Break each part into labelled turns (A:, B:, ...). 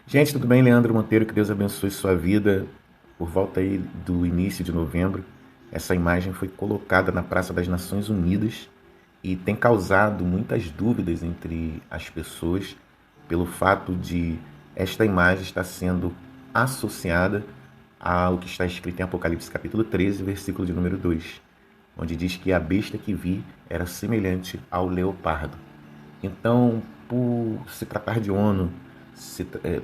A: Gente, tudo bem? Leandro Monteiro, que Deus abençoe sua vida. Por volta aí do início de novembro, essa imagem foi colocada na Praça das Nações Unidas e tem causado muitas dúvidas entre as pessoas pelo fato de esta imagem estar sendo associada ao que está escrito em Apocalipse capítulo 13, versículo de número 2, onde diz que a besta que vi era semelhante ao leopardo. Então, por se tratar de ONU,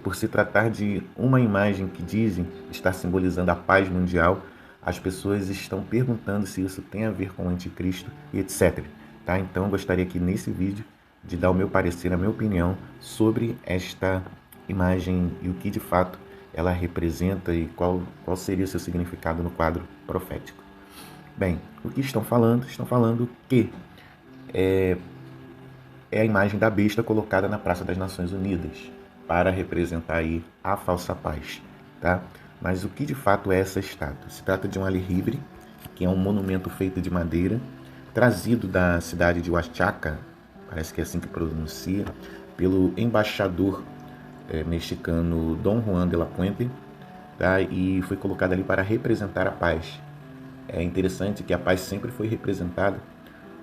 A: por se tratar de uma imagem que dizem estar simbolizando a paz mundial, as pessoas estão perguntando se isso tem a ver com o anticristo e etc. Tá? Então, eu gostaria aqui nesse vídeo de dar o meu parecer, a minha opinião sobre esta imagem e o que de fato ela representa e qual seria o seu significado no quadro profético. Bem, o que estão falando? Estão falando que é a imagem da besta colocada na Praça das Nações Unidas para representar aí a falsa paz, tá? Mas o que de fato é essa estátua? Se trata de um aljibe, que é um monumento feito de madeira, trazido da cidade de Oaxaca, parece que é assim que pronuncia, pelo embaixador mexicano Dom Juan de la Puente, tá? E foi colocado ali para representar a paz. É interessante que a paz sempre foi representada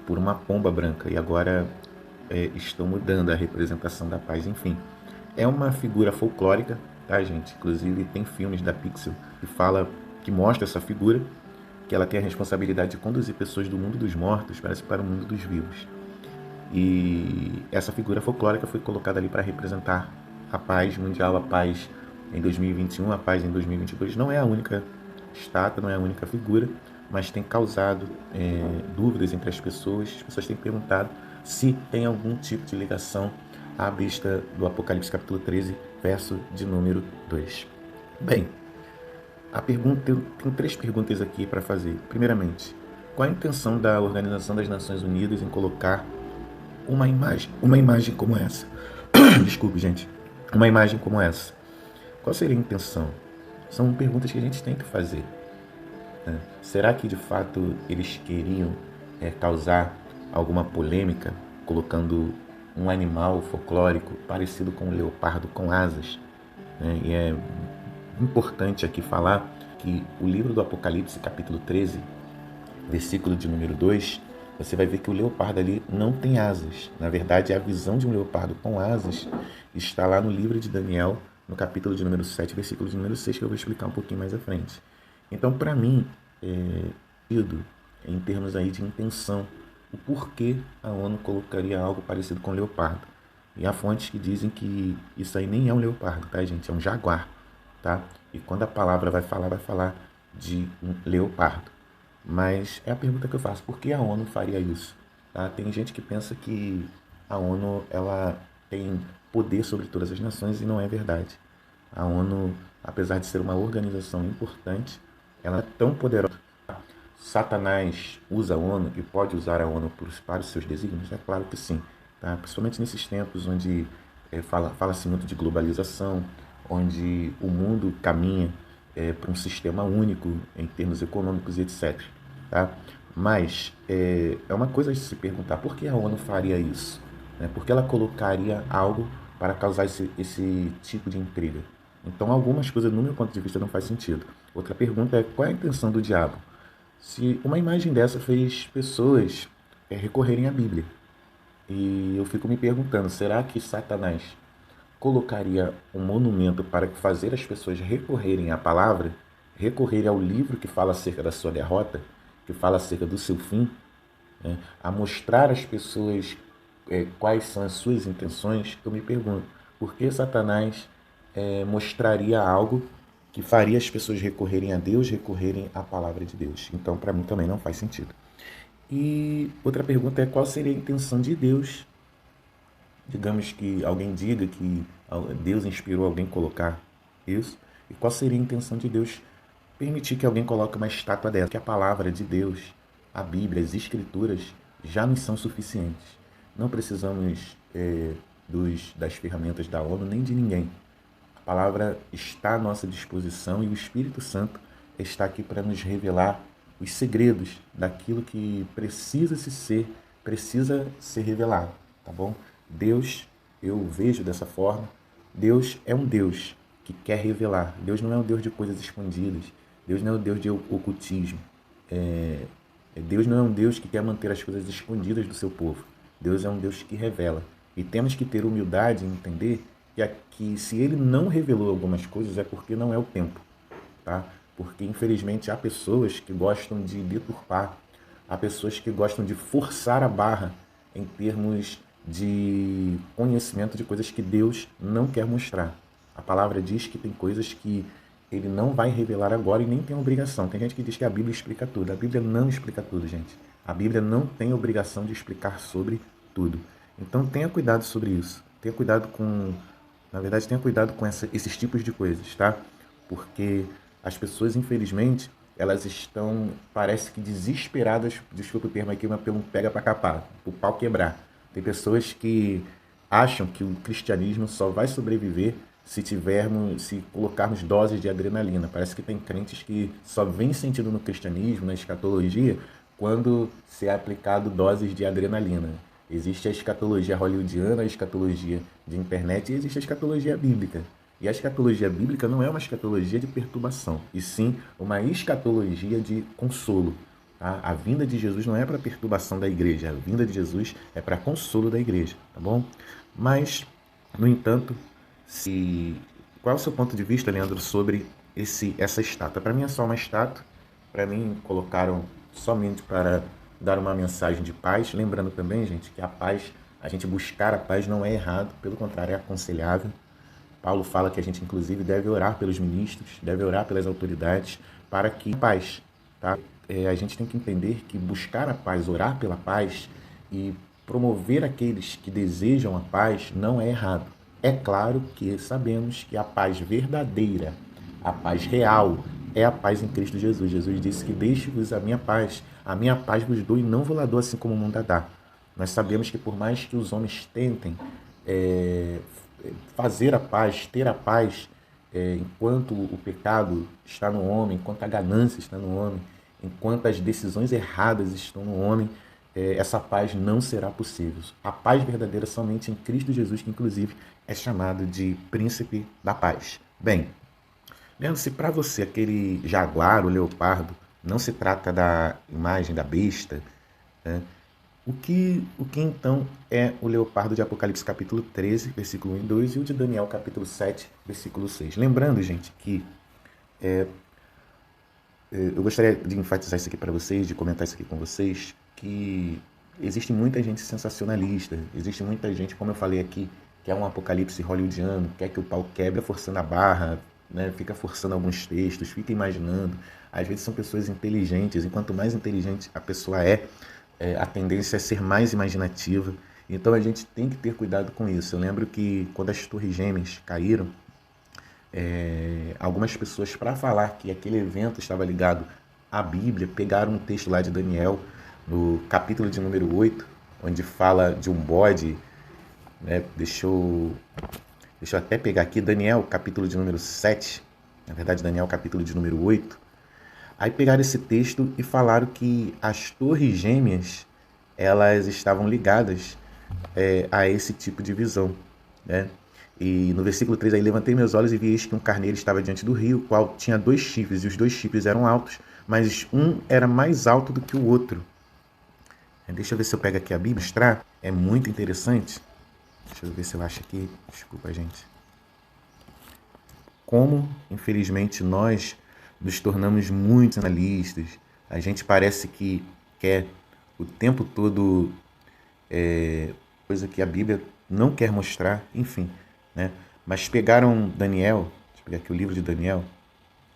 A: por uma pomba branca e agora estão mudando a representação da paz. Enfim, é uma figura folclórica, tá, gente? Inclusive tem filmes da Pixar que mostra essa figura, que ela tem a responsabilidade de conduzir pessoas do mundo dos mortos, parece, para o mundo dos vivos. E essa figura folclórica foi colocada ali para representar a paz mundial, a paz em 2021, a paz em 2022. Não é a única estátua, não é a única figura, mas tem causado dúvidas entre as pessoas. As pessoas têm perguntado se tem algum tipo de ligação à besta do Apocalipse capítulo 13, verso de número 2. Bem, tem três perguntas aqui para fazer. Primeiramente, qual a intenção da Organização das Nações Unidas em colocar uma imagem como essa? Desculpe, gente. Uma imagem como essa. Qual seria a intenção? São perguntas que a gente tem que fazer. Né? Será que de fato eles queriam causar alguma polêmica colocando um animal folclórico parecido com um leopardo com asas? Né? E é importante aqui falar que o livro do Apocalipse, capítulo 13, versículo de número 2, você vai ver que o leopardo ali não tem asas. Na verdade, a visão de um leopardo com asas está lá no livro de Daniel, no capítulo de número 7, versículo de número 6, que eu vou explicar um pouquinho mais à frente. Então, para mim, em termos aí de intenção, o porquê a ONU colocaria algo parecido com leopardo. E há fontes que dizem que isso aí nem é um leopardo, tá, gente? É um jaguar, tá? E quando a palavra vai falar de um leopardo. Mas é a pergunta que eu faço, por que a ONU faria isso? Tá? Tem gente que pensa que a ONU ela tem poder sobre todas as nações e não é verdade. A ONU, apesar de ser uma organização importante, ela é tão poderosa. Satanás usa a ONU e pode usar a ONU para os seus desígnios? É claro que sim. Tá? Principalmente nesses tempos onde fala-se muito de globalização, onde o mundo caminha para um sistema único em termos econômicos e etc. Tá? Mas é uma coisa de se perguntar por que a ONU faria isso? Né? Por que ela colocaria algo para causar esse tipo de intriga? Então, algumas coisas, no meu ponto de vista, não faz sentido. Outra pergunta é qual é a intenção do diabo? Se uma imagem dessa fez pessoas recorrerem à Bíblia. E eu fico me perguntando, será que Satanás colocaria um monumento para fazer as pessoas recorrerem à palavra, recorrerem ao livro que fala acerca da sua derrota, que fala acerca do seu fim, né? A mostrar às pessoas quais são as suas intenções? Eu me pergunto, por que Satanás mostraria algo que faria as pessoas recorrerem a Deus, recorrerem à palavra de Deus? Então, para mim também não faz sentido. E outra pergunta é qual seria a intenção de Deus. Digamos que alguém diga que Deus inspirou alguém a colocar isso. E qual seria a intenção de Deus permitir que alguém coloque uma estátua dessa? Que a palavra de Deus, a Bíblia, as Escrituras já nos são suficientes. Não precisamos das ferramentas da ONU nem de ninguém. A palavra está à nossa disposição e o Espírito Santo está aqui para nos revelar os segredos daquilo que precisa ser revelado, tá bom? Deus, eu vejo dessa forma, Deus é um Deus que quer revelar. Deus não é um Deus de coisas escondidas. Deus não é um Deus de ocultismo. Deus não é um Deus que quer manter as coisas escondidas do seu povo. Deus é um Deus que revela. E temos que ter humildade em entender que se ele não revelou algumas coisas é porque não é o tempo. Tá? Porque, infelizmente, há pessoas que gostam de deturpar, há pessoas que gostam de forçar a barra em termos de conhecimento de coisas que Deus não quer mostrar. A palavra diz que tem coisas que ele não vai revelar agora e nem tem obrigação. Tem gente que diz que a Bíblia explica tudo. A Bíblia não explica tudo, gente. A Bíblia não tem obrigação de explicar sobre tudo. Então tenha cuidado sobre isso. Tenha cuidado com... Na verdade, tenha cuidado com esses tipos de coisas, tá? Porque as pessoas, infelizmente, elas estão, parece que desesperadas, desculpa o termo aqui, mas pelo pega para capar, o pau quebrar. Tem pessoas que acham que o cristianismo só vai sobreviver se colocarmos doses de adrenalina. Parece que tem crentes que só vem sentido no cristianismo, na escatologia, quando se é aplicado doses de adrenalina. Existe a escatologia hollywoodiana, a escatologia de internet e existe a escatologia bíblica. E a escatologia bíblica não é uma escatologia de perturbação, e sim uma escatologia de consolo. Tá? A vinda de Jesus não é para perturbação da igreja, a vinda de Jesus é para consolo da igreja, tá bom? Mas, no entanto, qual é o seu ponto de vista, Leandro, sobre essa estátua? Para mim é só uma estátua, para mim colocaram somente para dar uma mensagem de paz, lembrando também, gente, que a paz, a gente buscar a paz não é errado, pelo contrário, é aconselhável. Paulo fala que a gente, inclusive, deve orar pelos ministros, deve orar pelas autoridades, para que paz, tá? A gente tem que entender que buscar a paz, orar pela paz e promover aqueles que desejam a paz não é errado. É claro que sabemos que a paz verdadeira, a paz real, é a paz em Cristo Jesus. Jesus disse que deixe-vos a minha paz vos dou e não vou lá dou assim como o mundo a dá. Nós sabemos que por mais que os homens tentem fazer a paz, ter a paz, enquanto o pecado está no homem, enquanto a ganância está no homem, enquanto as decisões erradas estão no homem, essa paz não será possível. A paz verdadeira somente em Cristo Jesus, que inclusive é chamado de príncipe da paz. Bem, Leandro, se para você aquele jaguar, o leopardo, não se trata da imagem da besta, né? O que então é o leopardo de Apocalipse capítulo 13, versículo 1 e 2 e o de Daniel capítulo 7, versículo 6? Lembrando, gente, que eu gostaria de enfatizar isso aqui para vocês, de comentar isso aqui com vocês, que existe muita gente sensacionalista, existe muita gente, como eu falei aqui, que é um apocalipse hollywoodiano, quer que o pau quebre forçando a barra, né? Fica forçando alguns textos, fica imaginando. Às vezes são pessoas inteligentes, e quanto mais inteligente a pessoa a tendência é ser mais imaginativa. Então a gente tem que ter cuidado com isso. Eu lembro que quando as Torres Gêmeas caíram, algumas pessoas, para falar que aquele evento estava ligado à Bíblia, pegaram um texto lá de Daniel, no capítulo de número 8, onde fala de um bode, né? Deixa eu até pegar aqui, Daniel, capítulo de número 7, na verdade Daniel, capítulo de número 8, aí pegaram esse texto e falaram que as torres gêmeas, elas estavam ligadas a esse tipo de visão, né? E no versículo 3, aí levantei meus olhos e vi eis que um carneiro estava diante do rio, o qual tinha 2 chifres, e os 2 chifres eram altos, mas um era mais alto do que o outro. Deixa eu ver se eu pego aqui a Bíblia, mostrar. É muito interessante. Deixa eu ver se eu acho aqui. Desculpa, gente. Como, infelizmente, nós nos tornamos muito analistas. A gente parece que quer o tempo todo coisa que a Bíblia não quer mostrar, enfim, né? Mas pegaram Daniel, deixa eu pegar aqui o livro de Daniel.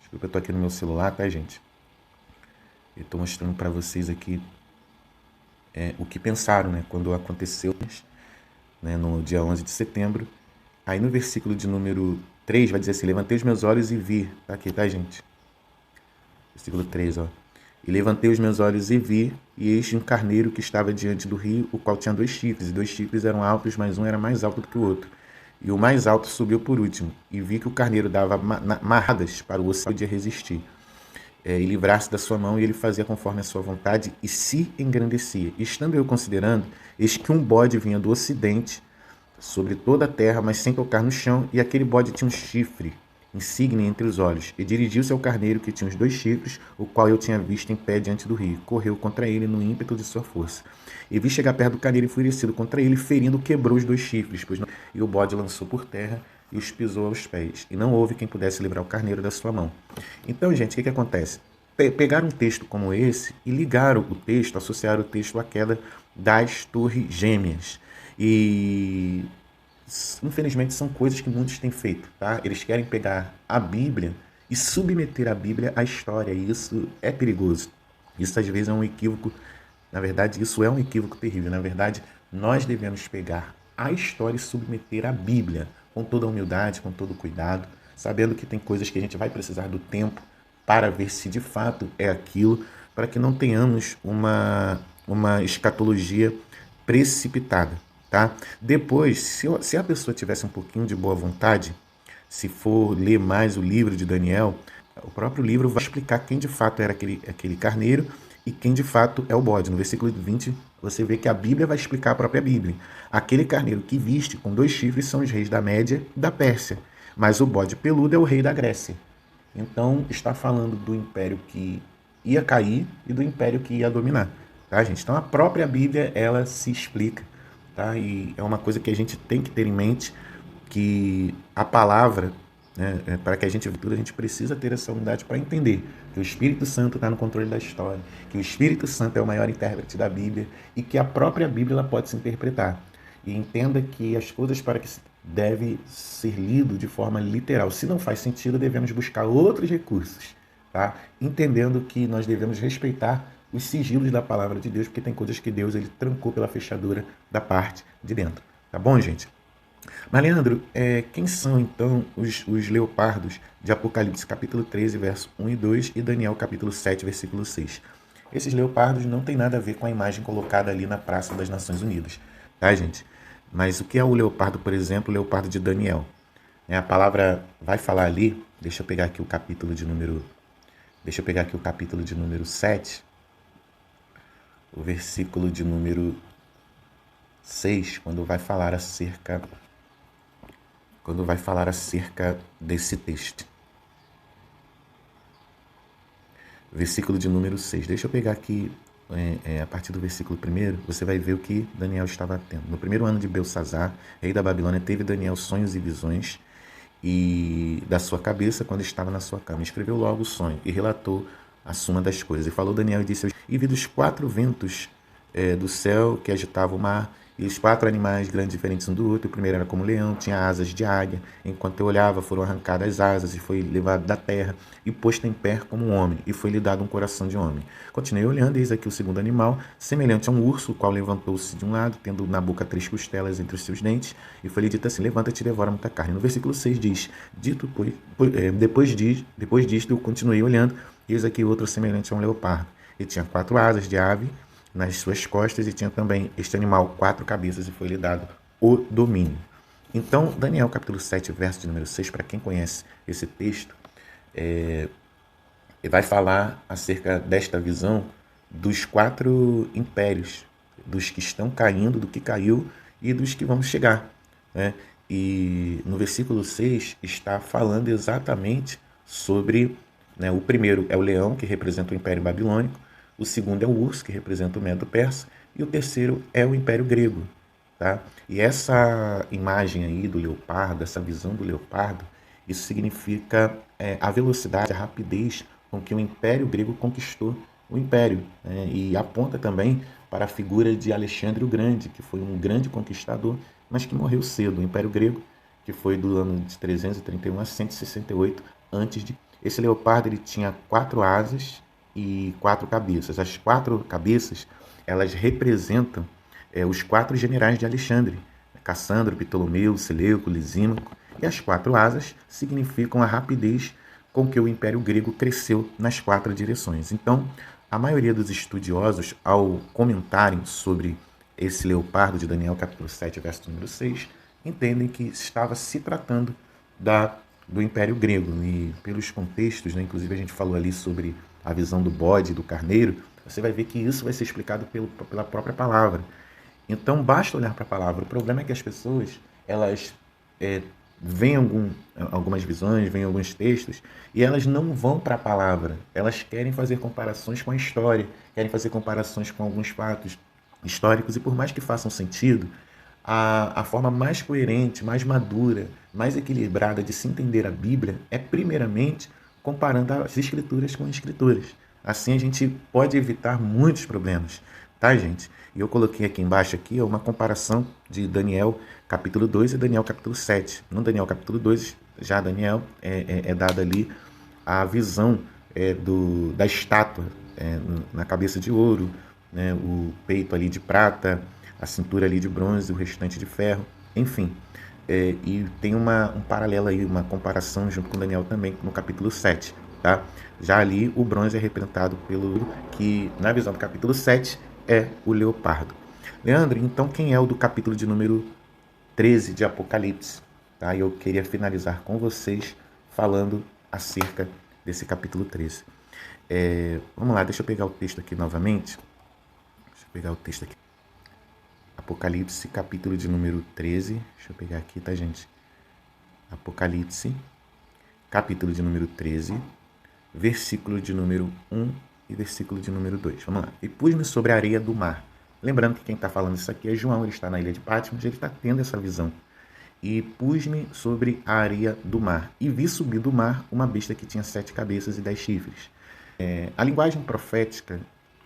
A: Desculpa, eu tô aqui no meu celular, tá, gente? Eu tô mostrando para vocês aqui o que pensaram, né, quando aconteceu, né, no dia 11 de setembro. Aí no versículo de número 3 vai dizer assim: levantei os meus olhos e vi. Tá aqui, tá, gente? Versículo 3, ó. E levantei os meus olhos e vi, e eis um carneiro que estava diante do rio, o qual tinha 2 chifres, e 2 chifres eram altos, mas um era mais alto do que o outro. E o mais alto subiu por último, e vi que o carneiro dava marradas para o osso, podia resistir, e livrar-se da sua mão, e ele fazia conforme a sua vontade, e se engrandecia. E estando eu considerando, eis que um bode vinha do ocidente, sobre toda a terra, mas sem tocar no chão, e aquele bode tinha um chifre insígne entre os olhos, e dirigiu-se ao carneiro que tinha os 2 chifres, o qual eu tinha visto em pé diante do rio. Correu contra ele no ímpeto de sua força. E vi chegar perto do carneiro enfurecido contra ele, ferindo, quebrou os 2 chifres, e o bode lançou por terra e os pisou aos pés. E não houve quem pudesse livrar o carneiro da sua mão. Então, gente, o que acontece? Pegar um texto como esse e ligar o texto, associar o texto à queda das torres gêmeas. E infelizmente são coisas que muitos têm feito, tá? Eles querem pegar a Bíblia e submeter a Bíblia à história, e isso é perigoso. Isso às vezes é um equívoco, na verdade isso é um equívoco terrível. Na verdade, nós devemos pegar a história e submeter a Bíblia com toda a humildade, com todo o cuidado, sabendo que tem coisas que a gente vai precisar do tempo para ver se de fato é aquilo, para que não tenhamos uma escatologia precipitada, tá? Depois, se a pessoa tivesse um pouquinho de boa vontade, se for ler mais o livro de Daniel, o próprio livro vai explicar quem de fato era aquele carneiro e quem de fato é o bode. No versículo 20, você vê que a Bíblia vai explicar a própria Bíblia. Aquele carneiro que viste com 2 chifres são os reis da Média e da Pérsia, mas o bode peludo é o rei da Grécia. Então, está falando do império que ia cair e do império que ia dominar, tá, gente? Então, a própria Bíblia, ela se explica, tá? E é uma coisa que a gente tem que ter em mente, que a palavra, né, para que a gente tudo, a gente precisa ter essa unidade para entender que o Espírito Santo está no controle da história, que o Espírito Santo é o maior intérprete da Bíblia e que a própria Bíblia ela pode se interpretar. E entenda que as coisas para que se deve ser lido de forma literal. Se não faz sentido, devemos buscar outros recursos, tá? Entendendo que nós devemos respeitar os sigilos da palavra de Deus, porque tem coisas que Deus ele trancou pela fechadura da parte de dentro. Tá bom, gente? Mas, Leandro, quem são, então, os leopardos de Apocalipse, capítulo 13, verso 1 e 2, e Daniel, capítulo 7, versículo 6? Esses leopardos não tem nada a ver com a imagem colocada ali na Praça das Nações Unidas, tá, gente? Mas o que é o leopardo, por exemplo, o leopardo de Daniel? A palavra vai falar ali, deixa eu pegar aqui o capítulo de número 7, o versículo de número 6, quando vai falar acerca desse texto. Versículo de número 6. Deixa eu pegar aqui, a partir do versículo 1, você vai ver o que Daniel estava tendo. No primeiro ano de Belsazar, rei da Babilônia, teve Daniel sonhos e visões e da sua cabeça quando estava na sua cama. Escreveu logo o sonho e relatou a suma das coisas. E falou Daniel e disse: e vi dos 4 ventos do céu que agitavam o mar, e os 4 animais grandes diferentes um do outro. O primeiro era como um leão, tinha asas de águia. Enquanto eu olhava, foram arrancadas as asas e foi levado da terra e posto em pé como um homem, e foi lhe dado um coração de homem. Continuei olhando, eis aqui o segundo animal, semelhante a um urso, o qual levantou-se de um lado, tendo na boca 3 costelas entre os seus dentes, e foi lhe dito assim: levanta-te e devora muita carne. No versículo 6 diz: depois disto eu continuei olhando, eis aqui outro semelhante a um leopardo. Ele tinha 4 asas de ave nas suas costas, e tinha também este animal 4 cabeças, e foi lhe dado o domínio. Então, Daniel capítulo 7, verso de número 6, para quem conhece esse texto, vai falar acerca desta visão dos 4 impérios, dos que estão caindo, do que caiu e dos que vão chegar, né? E no versículo 6 está falando exatamente sobre, né, o primeiro é o leão, que representa o Império Babilônico, o segundo é o urso, que representa o Medo-Persa, e o terceiro é o Império Grego, tá? E essa imagem aí do leopardo, essa visão do leopardo, isso significa a velocidade, a rapidez com que o Império Grego conquistou o Império, né? E aponta também para a figura de Alexandre o Grande, que foi um grande conquistador, mas que morreu cedo. O Império Grego, que foi do ano de 331 a 168 a.C. Esse leopardo ele tinha 4 asas e 4 cabeças. As 4 cabeças, elas representam os 4 generais de Alexandre: Cassandro, Ptolomeu, Seleuco, Lisímaco. E as 4 asas significam a rapidez com que o Império Grego cresceu nas 4 direções. Então, a maioria dos estudiosos, ao comentarem sobre esse leopardo de Daniel capítulo 7, verso número 6, entendem que estava se tratando do Império Grego. E pelos contextos, né, inclusive a gente falou ali sobre a visão do bode, do carneiro, você vai ver que isso vai ser explicado pela própria palavra. Então, basta olhar para a palavra. O problema é que as pessoas, elas veem algumas visões, veem alguns textos, e elas não vão para a palavra. Elas querem fazer comparações com a história, querem fazer comparações com alguns fatos históricos, e por mais que façam sentido, a forma mais coerente, mais madura, mais equilibrada de se entender a Bíblia é, primeiramente, comparando as escrituras com as escrituras. Assim a gente pode evitar muitos problemas, tá, gente? E eu coloquei aqui embaixo aqui uma comparação de Daniel capítulo 2 e Daniel capítulo 7. No Daniel capítulo 2, já Daniel é dada ali a visão da estátua na cabeça de ouro, né, o peito ali de prata, a cintura ali de bronze, o restante de ferro, enfim. E tem um paralelo aí, uma comparação junto com Daniel também no capítulo 7, tá? Já ali o bronze é representado pelo que, na visão do capítulo 7, é o leopardo. Leandro, então quem é o do capítulo de número 13 de Apocalipse? Tá? Eu queria finalizar com vocês falando acerca desse capítulo 13. Vamos lá, deixa eu pegar o texto aqui novamente. Deixa eu pegar o texto aqui. Apocalipse, capítulo de número 13. Deixa eu pegar aqui, tá, gente? Apocalipse, capítulo de número 13, versículo de número 1 e versículo de número 2. Vamos lá. E pus-me sobre a areia do mar. Lembrando que quem está falando isso aqui é João, ele está na ilha de Patmos, ele está tendo essa visão. E pus-me sobre a areia do mar, e vi subir do mar uma besta que tinha 7 cabeças e 10 chifres. A linguagem profética,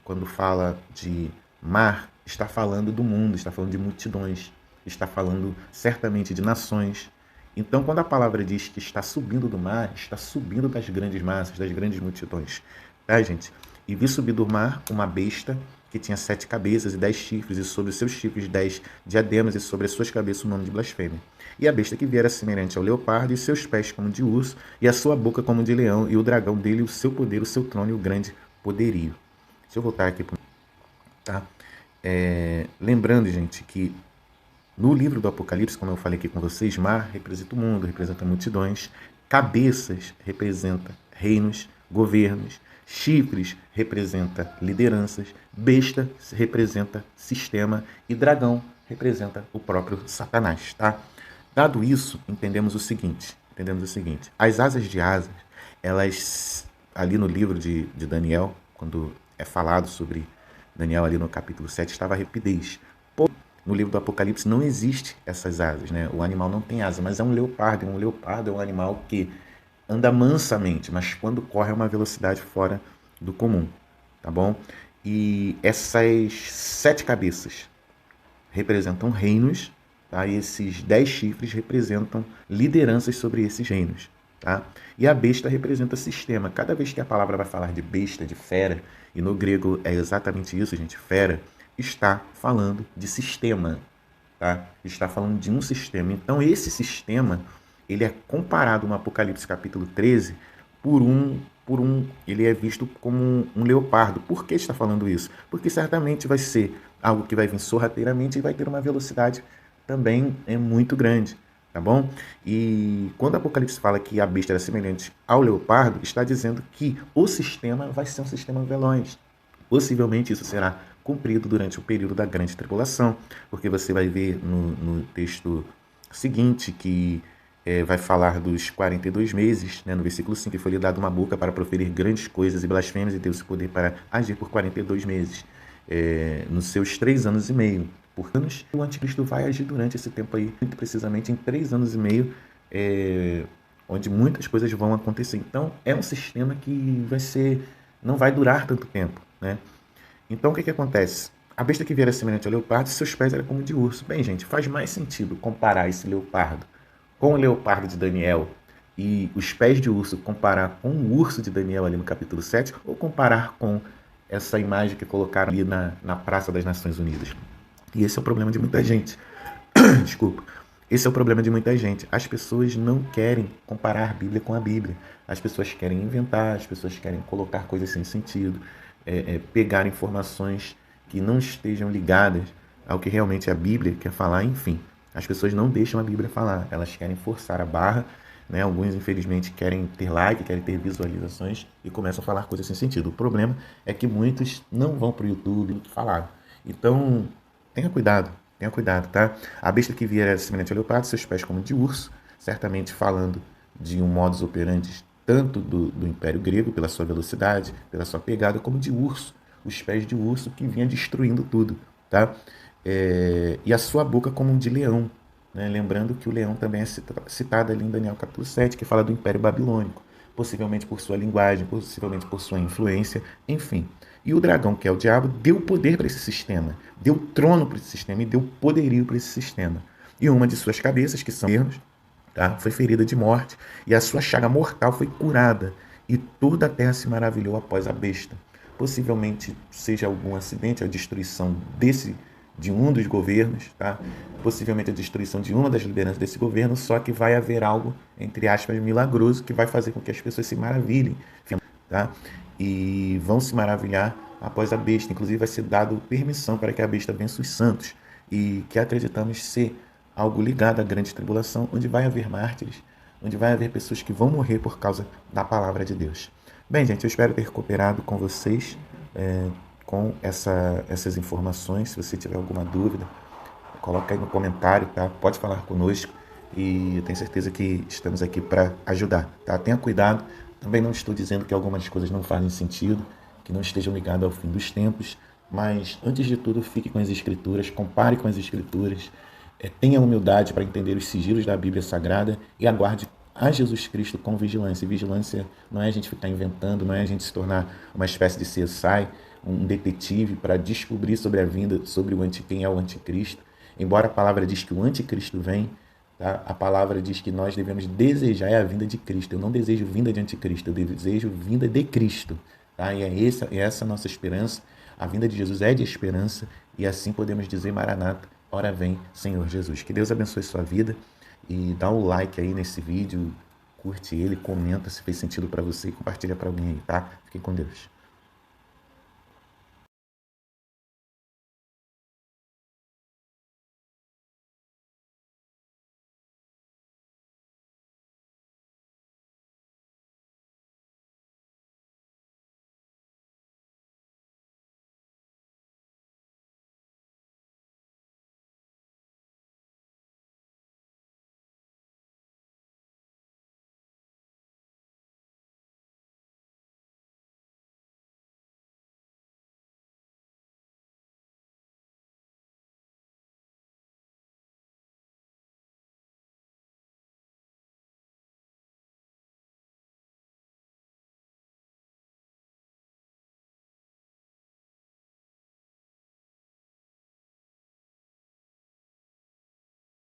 A: quando fala de mar, está falando do mundo, está falando de multidões, está falando certamente de nações. Então, quando a palavra diz que está subindo do mar, está subindo das grandes massas, das grandes multidões. Tá, gente? E vi subir do mar uma besta que tinha 7 cabeças e 10 chifres, e sobre os seus chifres 10 diademas, e sobre as suas cabeças o nome de blasfêmia. E a besta que viera semelhante ao leopardo, e seus pés como de urso, e a sua boca como de leão, e o dragão dele, o seu poder, o seu trono e o grande poderio. Deixa eu voltar aqui. Tá? Lembrando, gente, que no livro do Apocalipse, como eu falei aqui com vocês, mar representa o mundo, representa multidões, cabeças representa reinos, governos, chifres representa lideranças, besta representa sistema e dragão representa o próprio Satanás, tá? Dado isso, entendemos o seguinte, as asas de asas, elas, ali no livro de Daniel, quando é falado sobre Daniel ali no capítulo 7, estava a rapidez. No livro do Apocalipse não existe essas asas, né? O animal não tem asas, mas é um leopardo. Um leopardo é um animal que anda mansamente, mas quando corre é uma velocidade fora do comum, tá bom? E essas 7 cabeças representam reinos, tá? E esses 10 chifres representam lideranças sobre esses reinos, tá? E a besta representa sistema. Cada vez que a palavra vai falar de besta, de fera, e no grego é exatamente isso, gente, fera, está falando de sistema, tá? Está falando de um sistema. Então, esse sistema, ele é comparado no Apocalipse capítulo 13 ele é visto como um leopardo. Por que está falando isso? Porque certamente vai ser algo que vai vir sorrateiramente e vai ter uma velocidade também muito grande, tá bom? E quando o Apocalipse fala que a besta era semelhante ao leopardo, está dizendo que o sistema vai ser um sistema veloz. Possivelmente isso será cumprido durante o período da grande tribulação, porque você vai ver no texto seguinte que vai falar dos 42 meses, né, no versículo 5, que foi lhe dado uma boca para proferir grandes coisas e blasfêmias, e teve o poder para agir por 42 meses, nos seus 3 anos e meio. Por anos, o anticristo vai agir durante esse tempo aí, muito precisamente em 3 anos e meio, onde muitas coisas vão acontecer. Então, é um sistema que não vai durar tanto tempo, né? Então, o que acontece? A besta que viera semelhante ao leopardo, seus pés eram como de urso. Bem, gente, faz mais sentido comparar esse leopardo com o leopardo de Daniel e os pés de urso comparar com o urso de Daniel ali no capítulo 7, ou comparar com essa imagem que colocaram ali na Praça das Nações Unidas. E esse é o problema de muita gente. Desculpa. Esse é o problema de muita gente. As pessoas não querem comparar a Bíblia com a Bíblia. As pessoas querem inventar, as pessoas querem colocar coisas sem sentido, pegar informações que não estejam ligadas ao que realmente a Bíblia quer falar, enfim. As pessoas não deixam a Bíblia falar, elas querem forçar a barra, né? Alguns, infelizmente, querem ter like, querem ter visualizações e começam a falar coisas sem sentido. O problema é que muitos não vão para o YouTube falar. Então, tenha cuidado Tenha cuidado, tá? A besta que vier é semelhante ao leopardo, seus pés como de urso, certamente falando de um modus operandi tanto do Império Grego, pela sua velocidade, pela sua pegada, como de urso, os pés de urso que vinha destruindo tudo, tá? E a sua boca como um de leão, né? Lembrando que o leão também é citado ali em Daniel capítulo 7, que fala do Império Babilônico, possivelmente por sua linguagem, possivelmente por sua influência, enfim. E o dragão, que é o diabo, deu poder para esse sistema, deu trono para esse sistema e deu poderio para esse sistema. E uma de suas cabeças, que são erros, tá, foi ferida de morte, e a sua chaga mortal foi curada, e toda a terra se maravilhou após a besta. Possivelmente seja algum acidente, a destruição de um dos governos, tá? Possivelmente a destruição de uma das lideranças desse governo, só que vai haver algo, entre aspas, milagroso, que vai fazer com que as pessoas se maravilhem, tá? E vão se maravilhar após a besta. Inclusive vai ser dado permissão para que a besta vença os santos, e que acreditamos ser algo ligado à grande tribulação, onde vai haver mártires, onde vai haver pessoas que vão morrer por causa da palavra de Deus. Bem, gente, eu espero ter cooperado com vocês com essas informações. Se você tiver alguma dúvida, coloca aí no comentário, tá? Pode falar conosco, e eu tenho certeza que estamos aqui para ajudar, tá? Tenha cuidado. Também não estou dizendo que algumas coisas não fazem sentido, que não estejam ligadas ao fim dos tempos, mas antes de tudo, fique com as Escrituras, compare com as Escrituras, tenha humildade para entender os sigilos da Bíblia Sagrada e aguarde a Jesus Cristo com vigilância. E vigilância não é a gente ficar inventando, não é a gente se tornar uma espécie de CSI, um detetive para descobrir sobre a vinda, sobre quem é o anticristo. Embora a palavra diz que o anticristo vem, tá? A palavra diz que nós devemos desejar a vinda de Cristo. Eu não desejo vinda de anticristo, eu desejo vinda de Cristo. Tá? E é essa a nossa esperança. A vinda de Jesus é de esperança, e assim podemos dizer: Maranata, ora vem, Senhor Jesus. Que Deus abençoe sua vida, e dá um like aí nesse vídeo, curte ele, comenta se fez sentido para você e compartilha para alguém aí, tá? Fiquem com Deus.